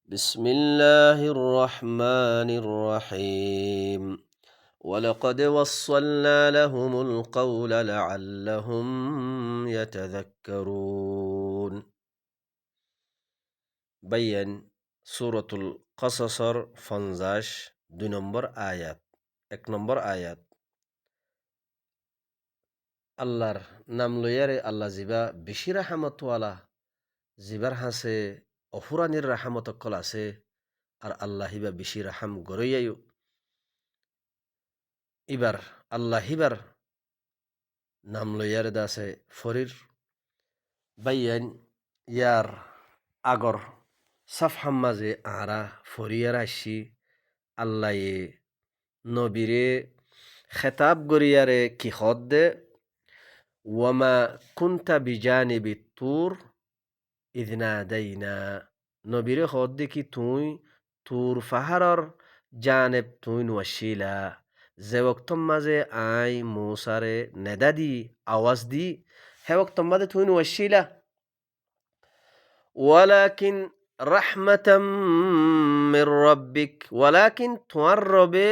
بسم الله الرحمن الرحيم ولقد وصلنا لهم القول لعلهم يتذكرون بيان سورة القصص فنزاش دو نمبر آيات এক নম্বর আয়াত আল্লাহর নাম লইয়ারে আল্লাহ জিবা বেশি রাহমতওয়ালা জিবার হাসে অফুরানির রাহমত অকল আছে আর আল্লাহ হিবা বেশি রাহাম গরইয়ায়ু ইবার আল্লাহ হিবার নাম লইয়ারে দাসে ফরির বাইয়ান ইয়ার আগর সাফহাম মাঝে আরা ফরিয়ার আসি আল্লাহ নবীরে খেতাব গরিয়ারে কি হদ দে ওয়ামা কুন্তা বিজানিবি তুর ইদনা দাইনা নবীরে হদ দে কি তুই তুর ফাহারর জানেব তুই ওয়াশিলা যে ওক্তম মাঝে আই মুসারে নেদা দি আওয়াজ দি হে ওক্তম মাঝে তুই ওয়াশিলা ওয়ালাকিন রাহমাতাম মির রাব্বিক ওয়ালাকিন তোমার রবে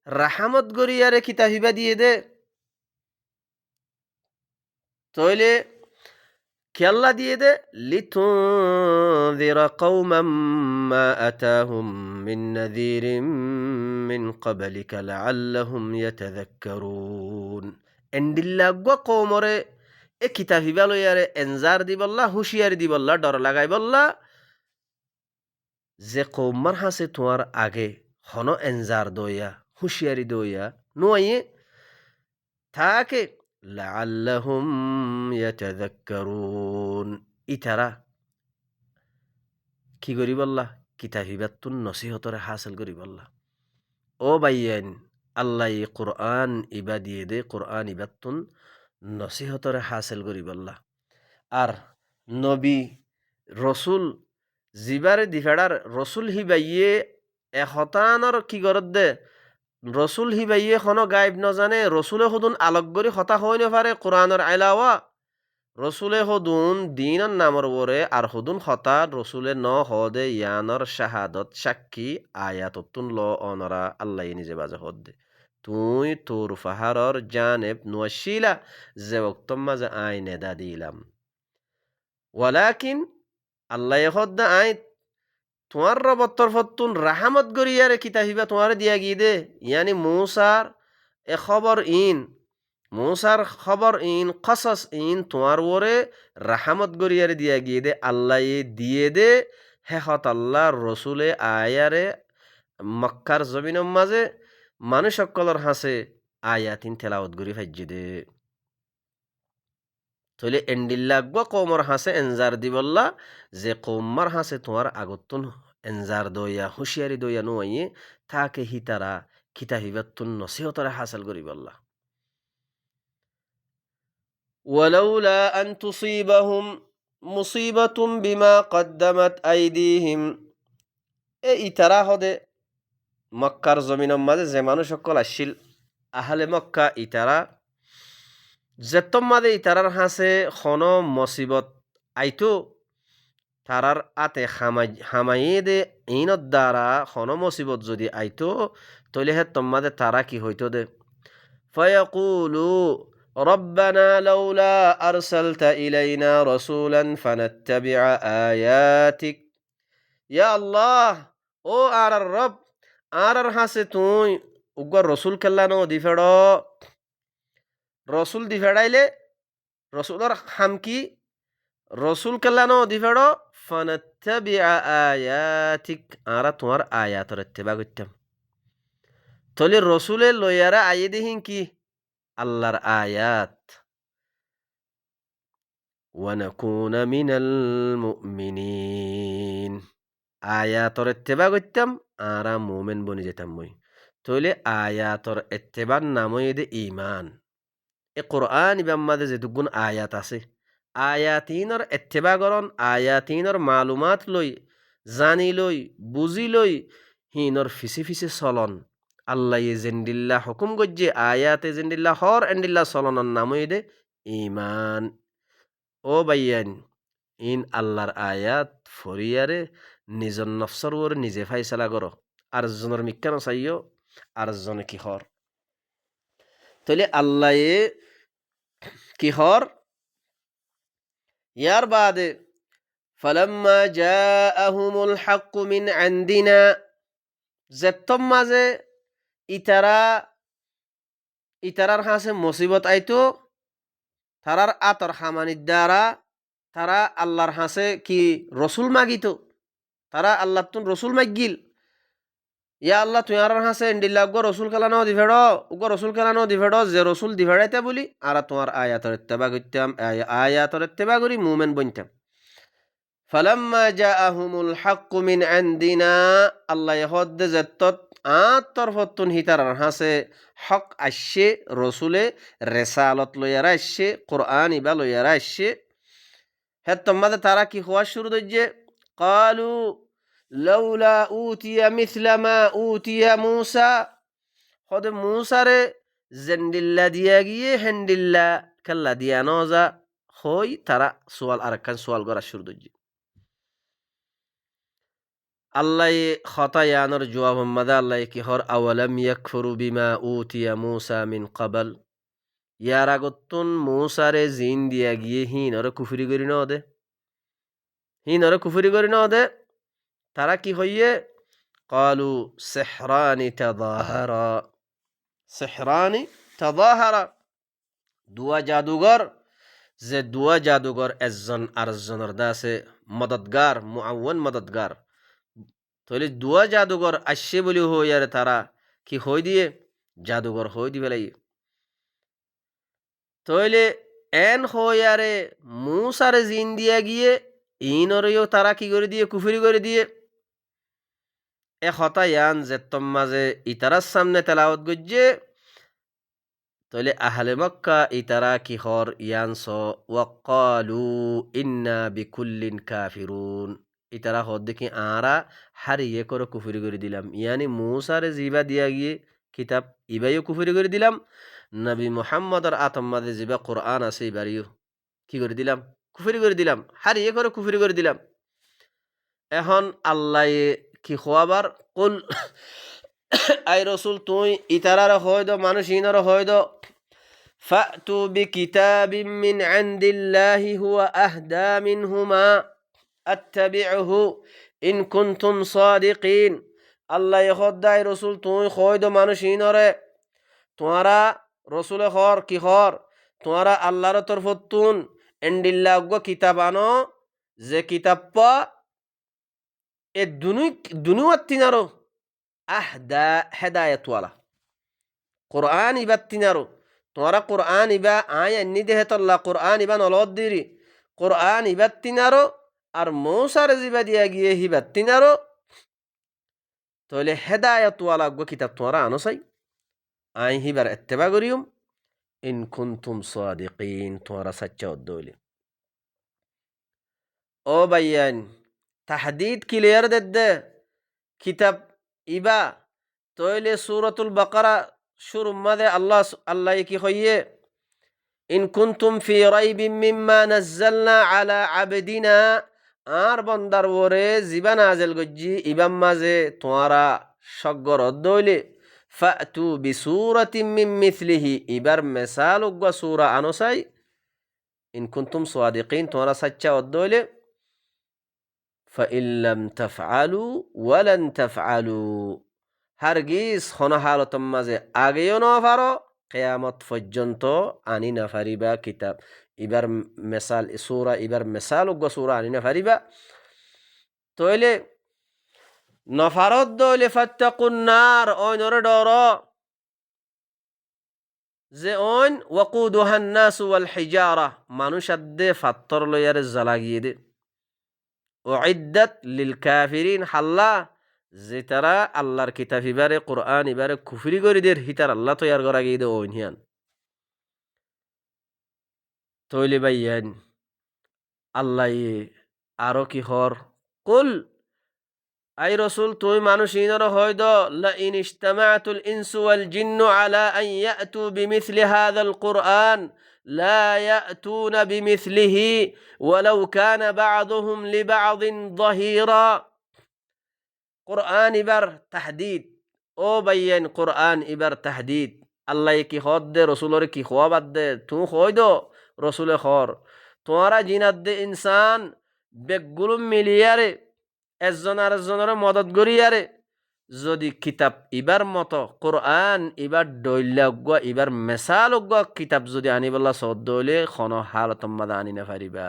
রাহমত গরিয়ারে কিতাহিবা দিয়ে দে তইলে কেল্লা দিয়ে দে লিতুনযিরা কওমান মা আতাহুম মিন নাযীরিন মিন ক্বাবলিকা লাআল্লাহুম ইয়াতাযাক্কারুন এন্ডিল্লা গো কওমরে এ কিতাহিবা লইয়ারে এনজার দিবল্লা হুঁশিয়ারি দিবল্লা ডর লাগাই বল্লা যে কৌমার হাসে তোমার আগে হন এনজার দইয়া হুঁশিয়ারি দইয়া নুয়ে থাকে লাআল্লাহুম ইয়াতাযাক্কারুন ইতারা কি করি বললা কিতাহিবাতুন নসিহতরে হাসিল করি বললা ও বাইয়ান আল্লাহ কোরআন ইবা দিয়ে দে কোরআন ইবাতুন নসিহতরে হাসিল করি বললা আর নবী রসুল জিবারে দিফেড়ার রসুল হিবাইয়ে হতানর কি গরত দে রসুল হিবাইয়ে কোনো গাইব নজানে রসুলে সদুন আলোকগরি হতা হই নপারে কোরআনের আইলাওয়া রসুলে সদুন দিনর নামর বরে আর সদুন হতা রসুলে ন হদে ইয়ানর শাহাদত সাক্ষী আয়াততুন ল অনরা আল্লাহ নিজে বাজে হদ দে তুই তোর ফাহারর জানেব নুয়াশিলা যে ওক্তম মাঝে আই নেদা দিলাম ওয়ালাকিন আল্লাহ হদ্দা আই তোমার রবর তরফতুন রাহামত গরিয়ারে কিতাহিবা তোমার দিয়া গিয়ে দে ইয়ানি মূসার এ খবর ইন মূসার খবর ইন কসস ইন তোমার ওরে রাহামত গরিয়ারে দিয়া গিয়ে দে আল্লাহ দিয়ে দে হেহত আল্লাহ রসুলে আয়ারে মক্কার জমিনের মাঝে মানুষ সকলের হাসে আয়াতিন তেলাওয়াত গরি ফাইজি দে তইলে এন্ডিল্লাগবা কৌমর হাসে এনজার দিবল্লা যে কৌমার হাসে তোমার আগতুন এনজার দইয়া হুঁশিয়ারি দইয়া নুয়াইয়ে তাকে হিতারা কিতাহিবাতুন নসিহতরে হাসিল করি বললা ওয়ালাউলা আন তুসিবাহুম মুসিবাতুম বিমা কদ্দামাত আইদিহিম এ ইতারা হদে মক্কার জমিনের মাঝে যে মানুষ সকল আসছিল আহলে মক্কা ইতারা যেতম মাঝে ইতারার হাসে খন মসিবত আইতো তারার আতে হামাইয়ে দে ইনত দ্বারা খন মসিবত যদি আইতো তইলে হে তোমাদের তারা কি হইতো দে ফায়াকুলু রব্বানা লাউলা আরসালতা ইলাইনা রাসূলান ফানাত্তাবিআ আয়াতিক ইয়া আল্লাহ ও আর রব আর হাসে তুই উগ্র রসুল কেল্লানো দিফেড় রসুল দিফেড়াইলে রসুলর হাম কি রসুল কেল্লানো দিফেড় ফানাত্তাবিআ আয়াতিক আরা তোমার আয়াতর ইত্তেবা করতাম তলে রসুলে লইয়ারা আইয়ে দিহিন কি আল্লাহর আয়াত ওয়ানাকুনা মিনাল মুমিনিন আয়াতর ইত্তেবা করতাম আরা মুমিন বনি যেতাম মই তইলে আয়াতর ইত্তেবার নামই দে ঈমান এ কোরআন ইবাম মাঝে যে দুগুণ আয়াত আছে আয়াতিনর ইত্তেবা করন আয়াতিনর মালুমাত লই জানি লই বুঝি লই হিনর ফিসি ফিসি চলন আল্লাহ জেন্ডিল্লা হুকুম গজ্জে আয়াতে জেন্ডিল্লা হর এন্ডিল্লা চলনের নামই দে ঈমান ও বাইয়ান ইন আল্লাহর আয়াত ফরিয়ারে নিজৰ নফসৰ ওর নিজে ফাইসলা করো আরেকজনের মিক্কা নচাইও আরেকজনে কিহর তাহলে আল্লাহ কিহর ইয়ার বাদে ফালাম্মা জাআহুমুল হাক্কু মিন ইনদিনা যেতম মাঝে ইতারার হাসে মুসিবত আইতো তারার আতর হামানির দ্বারা তারা আল্লাহর হাসে কি রসুল মাগিত তারা আল্লাহ তুন রসুল মাগিল ইয়া আল্লাহ তুই আর হাসে ইন্ডিল্লা উগ্র রসুল খেলানো দিভেড় উগ্র রসুল খেলানো দিভেড় যে রসুল দিভেড়াইতে বলি আর তোমার আয়াতর ইত্তেবা করতাম আয়াতর ইত্তেবা করি মুমেন বনতাম ফালাম্মা জাআহুমুল হাক্কু মিন ইনদিনা আল্লাহ হদ্দে যেত্তত তরফতুন হিতার হাসে হক আসছে রসুলে রেসালত লইয়ারা আসছে কোরআন ইবা লইয়ারা আসছে হে তোমাদের তারা কি হওয়া শুরু দইছে ক্বালু লাউলা উতিয়া মিছলা মা উতিয়া মূসা হদে মূসারে জেন্ডিল্লা দিয়া গিয়ে হেন্ডিল্লা কাল্লা দিয়া নজা হই তারা সোয়াল আরেকখান সোয়াল করা শুরু দইছে আল্লাহ খতায়ানোর জবাব মাদা আল্লাহ কি হর আওয়ালাম ইয়াকফুরু বিমা উতিয়া মূসা মিন ক্বাবল ইয়ার আগতুন মূসারে জিন দিয়া গিয়ে হিনরে কুফরি করি ন দে হিনরে কুফরি করি ন দে তারা কি হইয়ে ক্বালু সিহরানি তাযাহারা দুয়া জাদুঘর যে দুয়া জাদুঘর একজন আরেকজনের দাসে মদদগার মুআওয়ান মদদগার তাহলে দুয়া জাদুঘর আসছে বলি হইয়ারে তারা কি হই দিয়ে জাদুঘর হই দিবে লাই তাহলে এন হইয়ারে মূসারে জিন দিয়া গিয়ে ইনরেও তারা কি করে দিয়ে কুফরি করে দিয়ে এ হতা ইয়ান যেতম মাঝে ইতারার সামনে তেলাওয়াত গজ্জে তাহলে আহলে মক্কা ইতারা কি হর ইয়ান স ওয়াক্কালু ইন্না বিকুল্লিন কাফিরুন ইতারা হদ দেখি আরা হারিয়ে করে কুফরি করে দিলাম ইয়ানি মূসারে জিবা দিয়া গিয়ে কিতাব ইবাইও কুফরি করে দিলাম নবী মুহাম্মদর আতম্মাদে জিবা কোরআন আছে ইবারিও কি করে দিলাম কুফরি করে দিলাম হারিয়ে করে কুফরি করে দিলাম এখন আল্লাহ কি খোয়াবার কুল আই রসুল তুই ইতারার হয় দ মানুষ ইনার হয় দ ফাতু বিকিতাবিম মিন ইনদিল্লাহি হুয়া আহদা মিনহুমা আত্তাবিউহু ইন কুনতুম সাদিকিন আল্লাহ খোদাই রসুল তুই হয় দ মানুষ ইনরে তোমারা রসুলে হর কি হর তোমারা আল্লাহর তরফতুন এন্ডিল্লাহ কিতাব আনো যে কিতাব পা এ দুনুয়াত্তিনারো আহদা হেদায়তওয়ালা কোরআন ইবাত্তিনারো তোমরা কোরআন ইবা আয় এন্নি দেহেতল্লা কোরআন ইবা নলদ দিরি কোরআন ইবাত্তিনারো আর মৌসার জিবা দিয়া গিয়ে হিবাত্তিনারো তাহলে হেদায়তওয়ালা কিতাব তোমরা আনো চাই আই হিবার এত্তেবা করিউম ইন কুনতুম সাদিকিন তোমরা সাচ্চা উদ্দৌলি ও বাইয়ান তাহদিদ ক্লিয়ার দে কিতাব ইবা তইলে সূরাতুল বাকারা শুরু মাদে আল্লাহ কি হইয়ে ইন কুনতুম ফি রাইবিম মিম্মা নাযালনা আলা আবদিনা আর বন্দার ওরে জিবা নাজেল গজ্জি ইবাম মাঝে তোয়ারা সগর দইলে ফাতু বিসূরাতিম মিন মিছলিহি ইবার মিসাল উগ্গা সূরা আনসাই ইন কুনতুম সাদিকিন তোয়ারা সাচ্চা দইলে فإن لم تفعلوا ولن تفعلوا হারগিজ হন হালতম মাঝে আগেও নফারো কেয়ামত পর্যন্ত আনি না ফারিবা কিতাব ইবার মেসাল সূরা ইবার মেসাল উগ্র সূরা আনি না ফারিবা তইলে নফারত দইলে ফাত্তাকুন নার ওইনরে ডর যে ওইন ওয়াকুদুহান নাসু ওয়াল হিজারা মানুষ আদে ফাত্তর লইয়ারে জ্বালাগিয়ে দে উইদ্দাত লিল কাফিরিন হাল্লা যে তারা আল্লাহর কিতাব ইবারে কোরআন ইবারে কুফরি করি দের হিতার আল্লাহ তৈয়ার করা গিয়ে দে ওইনিয়ান তৈলে বাইয়ান আল্লাহ আরো কি হর কুল আই রসুল তুই মানুষ ইনর হয়দ লা ইন ইজতামাআতুল ইনসু ওয়াল জিন্নু আলা আন ইয়াতু বিমিছলি হাযাল কুরআন لا يأتون بمثله ولو كان بعضهم لبعض ظهيرا কোরআন ইবার তাহদিদ ও বাইয়েন কোরআন ইবার তাহদিদ আল্লাহ কি হদ দে রসুলরে কি খোয়া বাদ দে তু হই দো রসুলে খর তোমারা জিনাত দে ইনসান বেগগুলো মিলিয়ারে একজন আর একজনের মদত করিয়ারে যদি কিতাব ইবার মতো কোরআন ইবার দৈল্যজ্ঞ ইবার মেসালজ্ঞ কিতাব যদি আনিবল্লা সদ দইলে খন হালতম মাদা আনি না পারিবা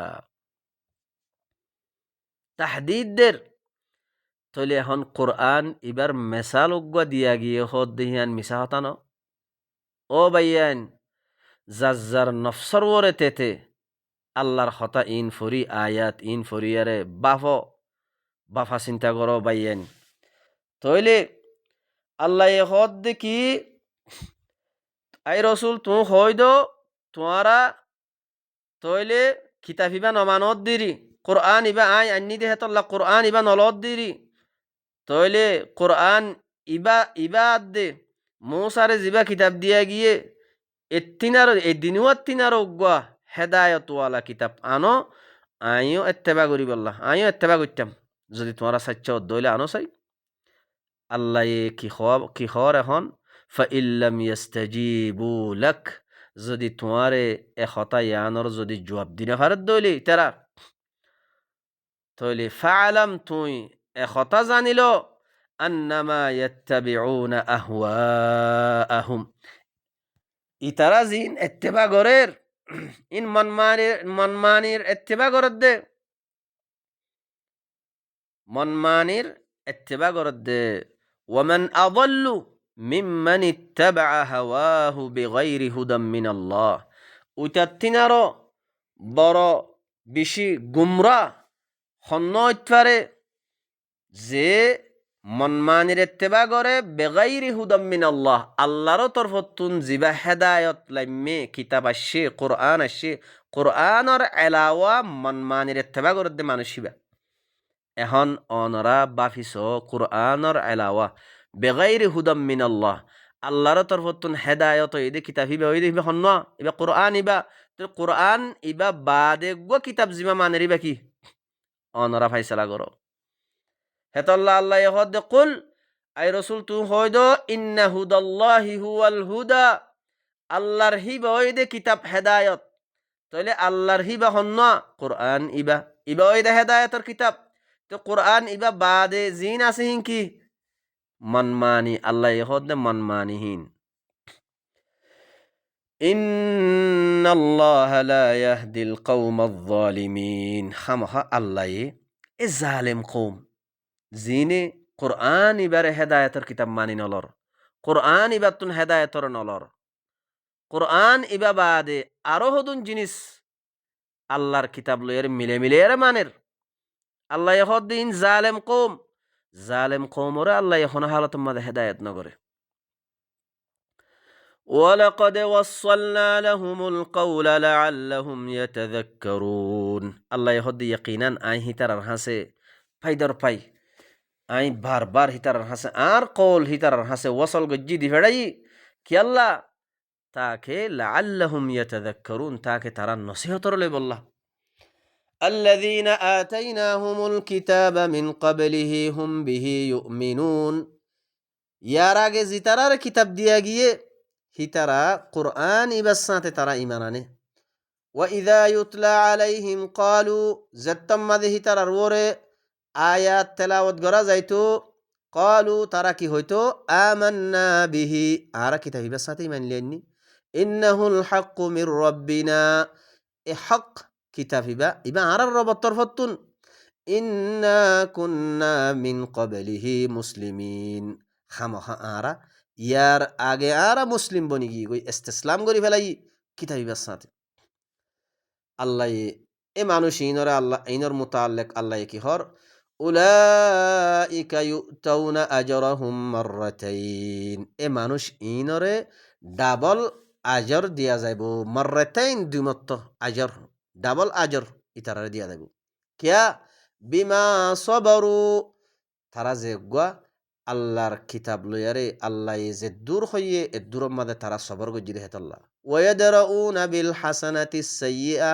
তাহদিদদের তইলে এখন কোরআন ইবার মেসালজ্ঞ দিয়া গিয়ে হদ দিহিয়ান মিশা হতানো ও বাইয়ান যার নফসর ওরে তেতে আল্লাহর হতা ইন ফরি আয়াত ইন ফরিয়ারে বাফা চিন্তা করো বাইয়ান তইলে আল্লাহ হদ দেখি আই রসুল তু হই দো তোমারা তইলে কিতাব ইবা নমানত দিরি কোরআন ইবা আই আন্নি দেহে তল্লা কোরআন ইবা নলত দিরি তইলে কোরআন ইবা ইবা দে মৌসারে জিবা কিতাব দিয়া গিয়ে এত্তিনার এদিনুয়াত্তিনার উগ্গা হেদায়তওয়ালা কিতাব আনো আইও এত্তেবা করি বললা আইও এত্তেবা করতাম যদি তোমারা সাচ্চা দইলে আনো চাই আল্লাহ কি খর এখন ফাইল্লাম ইয়াস্তাজিবু লাক যদি তোমারে এখতা ইয়ানর যদি জবাব দিনে ভারত দইলি তারা তইলে ফাআলাম তুই এখতা জানিল আন্নামা ইয়াত্তাবিউনা আহওয়াআহুম ইতারা জিন এত্তেবা গরের ইন মনমানির এত্তেবা গরদ দে মনমানির এত্তেবা গরদ দে ওয়ামান আযাল্লু মিম্মান ইত্তাবাআ হাওয়াহু বিগাইরি হুদাম মিনাল্লাহ উইতাত্তিনারো বড় বেশি গুমরা হন্য ইতফারে যে মনমানির এত্তেবা করে বেগাইরি হুদাম মিনাল্লাহ আল্লাহর তরফতুন জিবা হেদায়ত লাইমে কিতাব আসছে কোরআনর এলাওয়া মনমানির এত্তেবা করে দে মানুষিবা এখন অনরা বাফিস কোরআনর এলাওয়া বেগাইরি হুদাম মিনাল্লাহ আল্লাহর তরফতুন হেদায়ত ইদে কিতাব হিবা হইদে হিবা হন্য ইবা কোরআন ইবা তো কোরআন ইবা বাদে গো কিতাব জিমা মানের ইবা কি অনরা ফাইসালা করো হেতল্লা আল্লাহ হদ কুল আই রসুল তু হইদ ইন্না হুদাল্লাহি হুয়াল হুদা আল্লাহর হিবা হইদে কিতাব হেদায়ত তাইলে আল্লাহর হিবা হন্ন কোরআন ইবা ইবা হইদে হেদায়তর কিতাব তো কোরআন ইবা বাদে জিন আছে কি মনমানি আল্লাহ হদ মনমানিহীন ইন্নাল্লাহা লা ইয়াহদিল কওমায যালিমিন খামহা আল্লাহ এ জালেম কওম জিনে কোরআন ইবারে হেদায়তের কিতাব মানি নলর কোরআন ইবার তুন হেদায়তর নলর কোরআন ইবা বাদে আরো হদুন জিনিস আল্লাহর কিতাব লইয়ের মিলে মিলে এর মানের আল্লাহ হদ্দিন জালেম কৌমরে আল্লাহ এখন হালত মাদে হেদায়ত নগরে ولقد وصلنا لهم القول لعلهم يتذكرون আল্লাহ হদ্দি ইয়াকিনান আই হিতারার হাসে ফাইদর পাই আই বারবার হিতারার হাসে আর কল হিতারার হাসে ওয়াসল গজ্জি দি ফেড়াই কি আল্লাহ তাকে লাআল্লাহুম ইয়াতাযাক্কারুন তাকে তারা নসিহতর লই বললা আল্লাযীনা আতাইনাহুমুল কিতাবা মিন ক্বাবলিহি হুম বিহি ইউমিনুন ইয়ার আগে জিতারার কিতাব দিয়া গিয়ে হিতারা কুরআন ইবাসাতে তারা ঈমান আনে ওয়া ইযা ইউতলা আলাইহিম ক্বালু জাত্তাম্মাদে হিতারার ওরে আয়াত তেলাওয়াত করা যাইতো ক্বালু তারা কি হইতো আমান্না বিহি আর কিতাব ইবাসাতে ঈমান লিয়ানি ইন্নাহুল হাক্কু মির রাব্বিনা এ হক কিতাব ইবা আর রব তরফতুন ইন্না কুন্না মিন ক্বাবলিহি মুসলিমিন খামখা আরা ইয়ার আগে আরা মুসলিম বনি গিয়ে গই ইস্তেসলাম করি ফেলাই কিতাব ইবাসাতে আল্লাহ এ মানুষ ইনরে আল্লাহ ইনর মুতাআল্লিক আল্লাহ কি হর উলাইকা ইউতাউনা আজরাহুম মাররাতাইন এ মানুষ ইনরে ডাবল আজর দিয়া যাইব মাররাতাইন দুমত্ত আজর ডাবল আজর ইতারারে দিয়া যাইব কিয়া বিমা সবরু তারা যে গুয়া আল্লাহর কিতাব লইয়ারে আল্লাহ যে দূর হইয়ে এ দূরের মাঝে তারা সবর গজ্জি রে হেতাল্লাহ ওয়াদারউনা বিল হাসানাতিস সাইয়্যা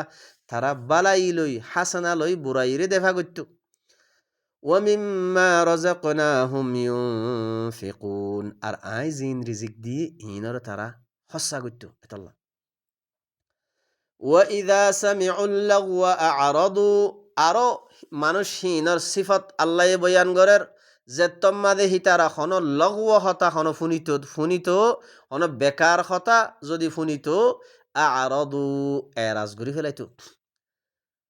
তারা বালাই লই হাসানা লই বুরাইরে দেখা গত্য ওয়ামিম্মা রাযাকনাহুম ইউনফিকুন আর আই জিন রিজিক দিয়ে ইনর তারা হস্যা করত এতাল্লাহ ওয়া ইযা সামিউল লাগওয়া আ'রাদু আরো মানুষ হিনর সিফত আল্লাহ বয়ান করের যে তম্মাদে হিতারা হন লগওয়া হতা হন ফুনিত হন বেকার হতা যদি ফুনিত আ'রাদু এরাজ করি ফেলাইতো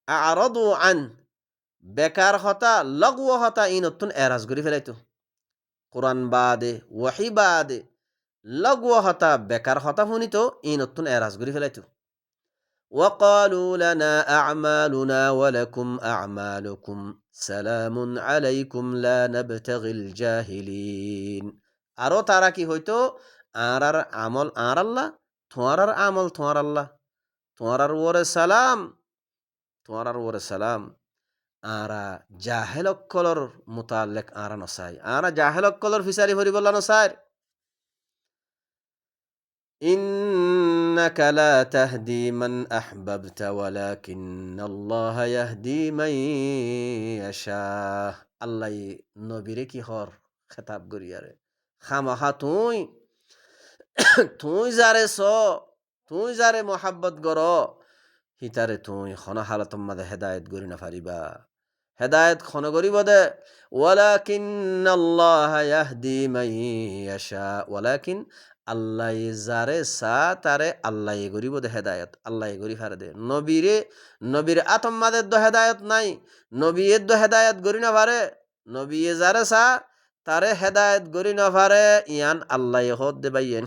আ'রাদু আন বেকার হতা লগওয়া হতা ইনতুন এরাজ করি ফেলাইতো কোরআন বাদে ওয়াহি বাদে লগওয়া হতা বেকার হতা ফুনিত ইনতুন এরাজ করি ফেলাইতো وقالوا لنا أعمالنا ولكم أعمالكم سلام عليكم لا نبتغي الجاهلين আরো তারা কি হইতো আরার আমল আর আল্লাহ তোমার আমল তোমার আল্লাহ তোমার ওরে সালাম তোমার ওরে সালাম আরা জাহেলকলর মুতাল্লিক আরা নসাই আরা জাহেলকলর ফিসারি ভরি বললা নসাই إنك لا تهدي من أحببت ولكن الله يهدي من يشاء আল্লাহ নবীরে কি হর খেতাব করিয়ারে খামাখা তুই যারে তুই যারে মোহাব্বত গর হিতারে তুই খন হালাতম মাদে হেদায়েত করি না পারিবা হেদায়েত খন করিব দে ওয়ালাকিন আল্লাহ ইয়াহদি মান ইয়াশা ওয়ালাকিন আল্লাহ যারে সা তারে আল্লাহ করিব দে হেদায়েত আল্লাহ করি ফারে দে নবীর আতম মাদের দ হেদায়েত নাই নবীর দ হেদায়েত করি না পারে নবী যারে সা তারে হেদায়েত করি না পারে ইয়ান আল্লাহ হদ দে বাইয়েন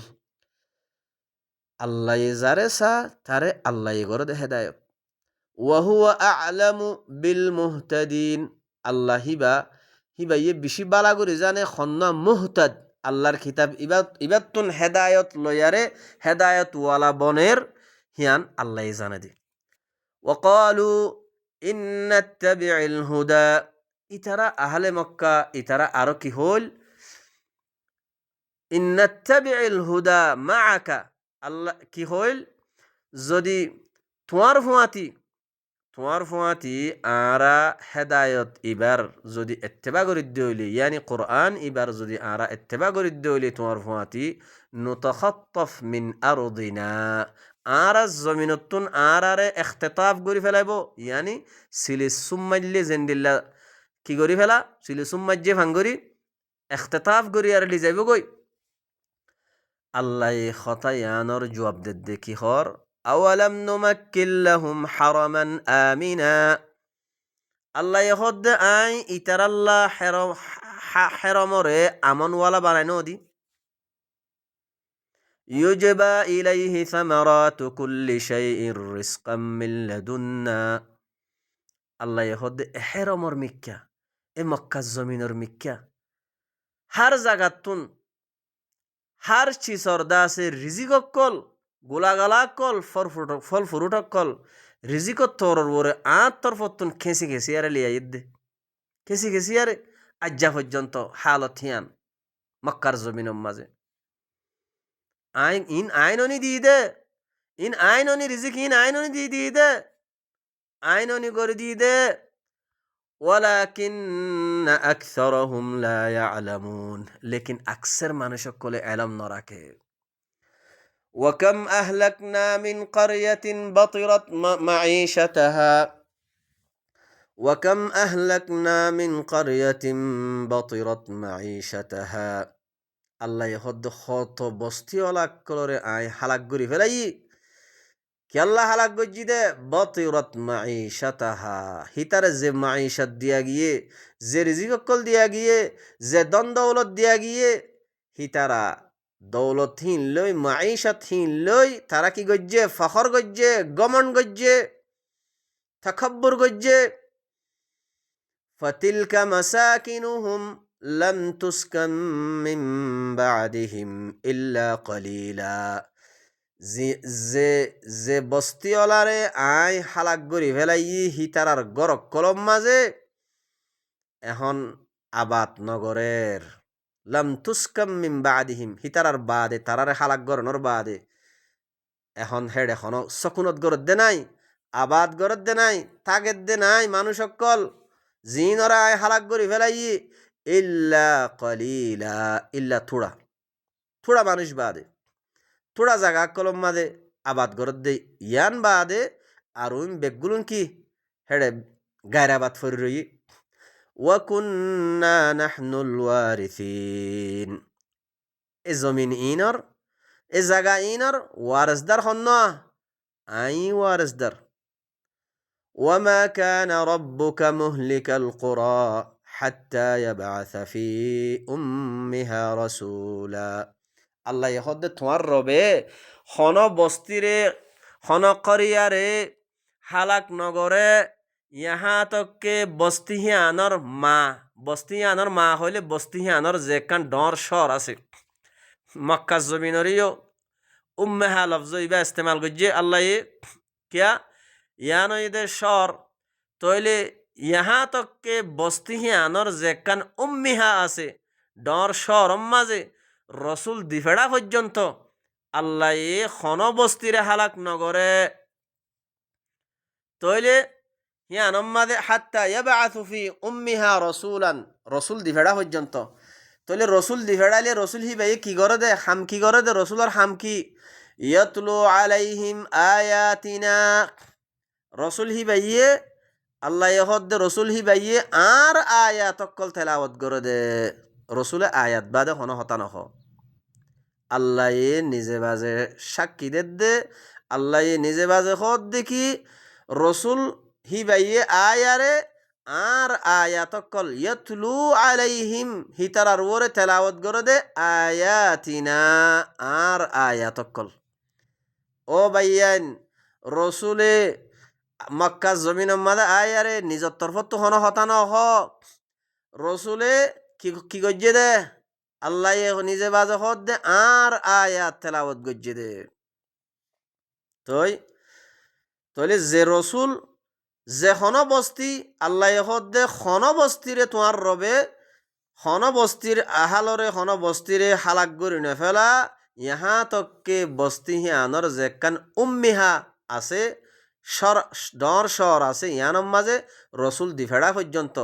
আল্লাহ যারে সা তারে আল্লাহ করে দে হেদায়েত ওয়াহুয়া আ'লামু বিল মুহতাদিন আল্লাহ হিবা ইয়ে বেশি বালা করে জানে খন্না মুহতাদ আল্লাহর কিতাব ইবাতুন হেদায়ত লয়ারে হেদায়ত ওয়ালা বনের হিয়ান আল্লাহ জানে দি ওয়াকালু ইন্নাত্তাবি'ল হুদা ইতারা আহলে মক্কা ইতারা আরো কি হল ইন্নাত্তাবি'ল হুদা মাআকা আল্লাহ কি হইল যদি তোমার ফুয়াতি আরা হেদায়ত ইবার যদি এত্তেবা করিদ্দ হইলে ইয়ানি কোরআন ইবার যদি আরা এত্তেবা করিদ্দ হইলে তোমার ফুয়াতি নুতাখাত্তাফ মিন আরদিনা আরা জমিনতুন আরারে ইখতিতাফ করি ফেলাইব ইয়ানি সিলিসুম্মাইল্লে জেন্দিল্লা কি করি ফেলা সিলিসুম্মাজ্জে ভাঙ্গরি ইখতিতাফ করি আর লি যাইব গই আল্লাহ খতায়ানর জবাব দে কি হর আওয়ালাম নুমাক্কিল লাহুম হারামান আমিনা আল্লাহ হদ আই ইতার আল্লাহ হেরমরে আমনওয়ালা বানাইনো দি ইউজবা ইলাইহি সামারাতু কুল্লি শাইইন রিজকাম মিন লাদুন্না আল্লাহ হদ হেরমর মিক্কা এ মক্কা জমিনের মিক্কা হার জাগাতুন হার চিসর দাসে রিজিককল গোলাগালা কল ফল ফুরুটক কল রিজিকত তরর ওরে তরফতুন খেসি আরে লিয়া ইদ্দে খেসি আরে আজ্জা পর্যন্ত হালত হিয়ান মক্কার জমিনের মাঝে আইননি দিয়ে দে আইননি রিজিক আইননি দিয়ে দে আইননি করে দিয়ে দে ولكن أكثرهم لا يعلمون لكن أكثر মানুষ সকলে ইলম না রাখে وكم أهلكنا من قرية بطرت معيشتها وكم أهلكنا من قرية بطرت معيشتها الله يهد خط بستي ولا كلور آي حلق غري فلاي কি আল্লাহ হালাক গজ্জি দে বতিরত মাঈশাতাহা হিতার যে মাঈশাত দিয়া গিয়ে যে রিজিককল দিয়া গিয়ে যে দন দৌলত দিয়া গিয়ে হিতারা দৌলতহীন লই মাঈশাতহীন লই তারা কি গজ্জে ফখর গজ্জে গমন গজ্জে তাকাব্বুর গজ্জে ফাতিলকা মাসাকিনুহুম লাম তুসকান মিন বাদিহিম ইল্লা কলিলা যে বস্তিওয়ালারে আই হালাক গরি ফেলাই হিতারার গরক কলম মাঝে এখন আবাদ নগরের লাম তুসকাম মিন বাদিহিম হিতারার বাদে তারারে হালাক গরনর বাদে এখন হেড এখনো সকুনত গরত দে নাই আবাদ গরত দে নাই তাগের দে নাই মানুষ সকল জিনরা আয় হালাক করি ফেলাই ইল্লা কলিলা ইল্লা থোড়া থোড়া মানুষ বাদে থোড়া জায়গা কলম মাদে আবাদ গরত দে ইয়ান বাদে আর ওই বেগগুলুন কি হেডে গায়রাবাদ ফরি রই ওয়াকুন্না নাহনুল ওয়ারিসিন এ জমিন ইনর এ জায়গা ইনর ওয়ারসদার হন আই ওয়ারসদার وما كان ربك مهلك القرى حتى يبعث في أمها رسولا আল্লাহ ইহদে তোমার রবে হন বস্তিরে হন করিয়ারে হালাক নগরে ইহা তককে বস্তিহিয়ানর মা হইলে বস্তিহিয়ানর যে কান ডর শর আছে মক্কা জমিনরিও উম্মেহা লফজ ইবা ইস্তেমাল করছে আল্লাহ কিয়া ইয়ানো ঈদের শর তইলে ইহা তককে বস্তিহিয়ানর যে কান উম্মিহা আছে ডর শর মাঝে রসুল দিফেড়া পর্যন্ত আল্লাহ খন বস্তিরে হালাক নগরে তইলে হিয়ানম মাঝে হাত্তা ইয়াবআথু ফি উম্মিহা রসুলান রসুল দিফেড়া পর্যন্ত তইলে রসুল দিফেড়ালে রসুল হি ভাই কি করে দে হাম কি করে দে রসুলর হাম কি ইয়াতলু আলাইহিম আয়াতিনা রসুল হি ভাইয়ে আল্লাহ হদ্দে রসুল হি ভাইয়ে আর আয়াত অকল তেলাওয়াত করে দে রসুলে আয়াত বাদে হন হতা নহ আল্লাহ নিজে বাজে সাক্ষী দে আল্লাহ নিজে বাজে হদ দেখি রসুল হি ভাইয়ে আয়ারে আর আয়াত অকল ইয়াতলু আলাইহিম হিতারার ওরে তেলাওয়াত করে দে আয়াতিনা আর আয়াত অকল ও ভাইয়ান রসুলে মক্কা জমিন মাদা আয়ারে নিজের তরফত হন হতানো হ রসুলে কি গজ্জে দে আল্লাহ নিজে বাজে হদ দে আর আয়াত তেলাওয়াত গজ্জে দে তইলে যে রসুল যে হন বস্তি আল্লাহ হদ দে হন বস্তিরে তোমার রবে হন বস্তির আহালরে হন বস্তিরে হালাক গরি নেফেলা ইহা তককে বস্তি হিয়ানর যে কান উম্মিহা আছে ডর শর আছে ইয়ানম মাঝে রসুল দিফেড়া পর্যন্ত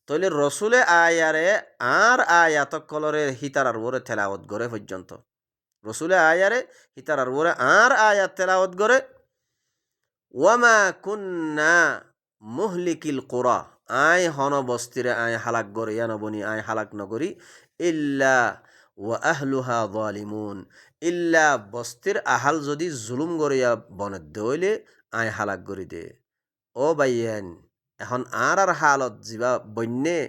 তইলে রসুলে আয়ারে আর আয়াত কলরে হিতারার ওরে তেলাওয়াত গড়ে পর্যন্ত রসুলে আয়ারে হিতারার ওরে আর আয়াত তেলাওয়াত গড়ে ওয়ামা কুন্না মুহলিকিল কুরা আয় হন বস্তিরে আয় হালাক গড়ে ইয়ানবনি আয় হালাক নগরী ইল্লা ওয়া আহলুহা যালিমুন ইল্লা বস্তির আহাল যদি জুলুম গড়িয়া বনত দইলে আয় হালাক গড়ি দে ও বাইয়েন এখন আর হালত যা বন্যে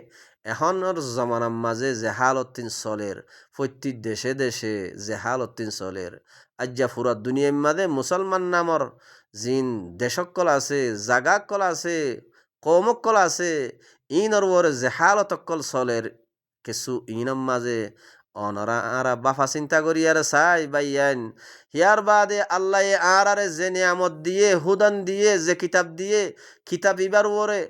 এখনর জমানার মাঝে যে হালতিন চলের প্রত্যেক দেশে দেশে যে হালতিন চলের আজ্জা ফুরা দুনিয়ার মাঝে মুসলমান নামর জিন দেশকল আছে জাগাকল আছে কৌমকল আছে ইনর ওর যে হালতকল চলের কিছু ইনম মাঝে অনরা আরা বাফা চিন্তা করি আর চাই বাইয়ান হিয়ার বাদে আল্লাহ আরে যে নিয়ামত দিয়ে হুদান দিয়ে যে কিতাব দিয়ে কিতাব ইবার ওরে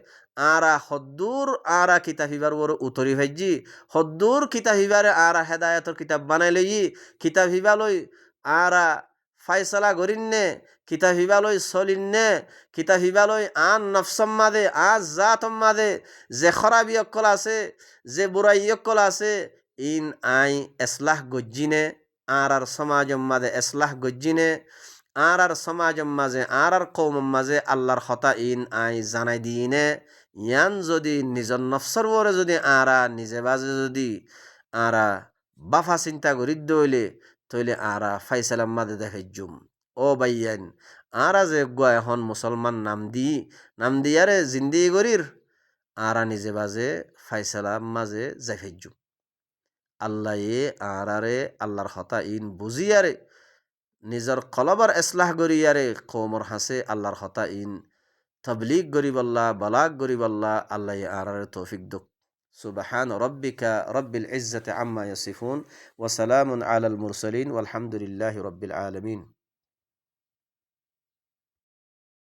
আরা হদ্দুর আরা কিতাব ইবার ওরে উতরি ভাইজি হদ্দুর কিতাব ইবারে আরা হেদায়তর কিতাব বানাই লই কিতাব হিবালই আরা ফাইসলা করিননে কিতাব হিবালই চলিননে কিতাব হিবালই আন নফসম মাদে আজ জাতম মাদে যে খরাবি অকল আছে যে বুড়াই অকল আছে ইন আই এসলাহ গজ্জিনে আর সমাজম মাঝে এসলাহ গজ্জিনে আর সমাজম মাঝে আর কৌমম মাঝে আল্লাহর হতা ইন আই জানাই দিনে ইয়ান যদি নিজর নফসর ওরে যদি আরা নিজে বাজে যদি আরা বাফা চিন্তা করি দইলে তইলে আরা ফাইসালাম মাঝে দেখে জুম ও বাইয়ান আরা যে গুয়া এখন মুসলমান নাম দিয়ারে জিন্দি করির আরা নিজে বাজে ফাইসালাম মাঝে যাই জুম আল্লাহ আরারে আল্লাহর হতা ইন বুঝিয়ারে নিজর কলবর এসলাহ গরিয়ারে কৌমর হাসে আল্লাহর হতা ইন তবলিগ গরিবল্লাহ বালাগ গরিবল্লাহ আল্লাহ আরারে তৌফিক দুক সুবহান রব্বিকা রব্বিল ইজ্জতি আম্মা ইয়াসিফুন ওয়া সালামুন আলাল মুরসালিন ওয়ালহামদুলিল্লাহি রব্বিল আলামিন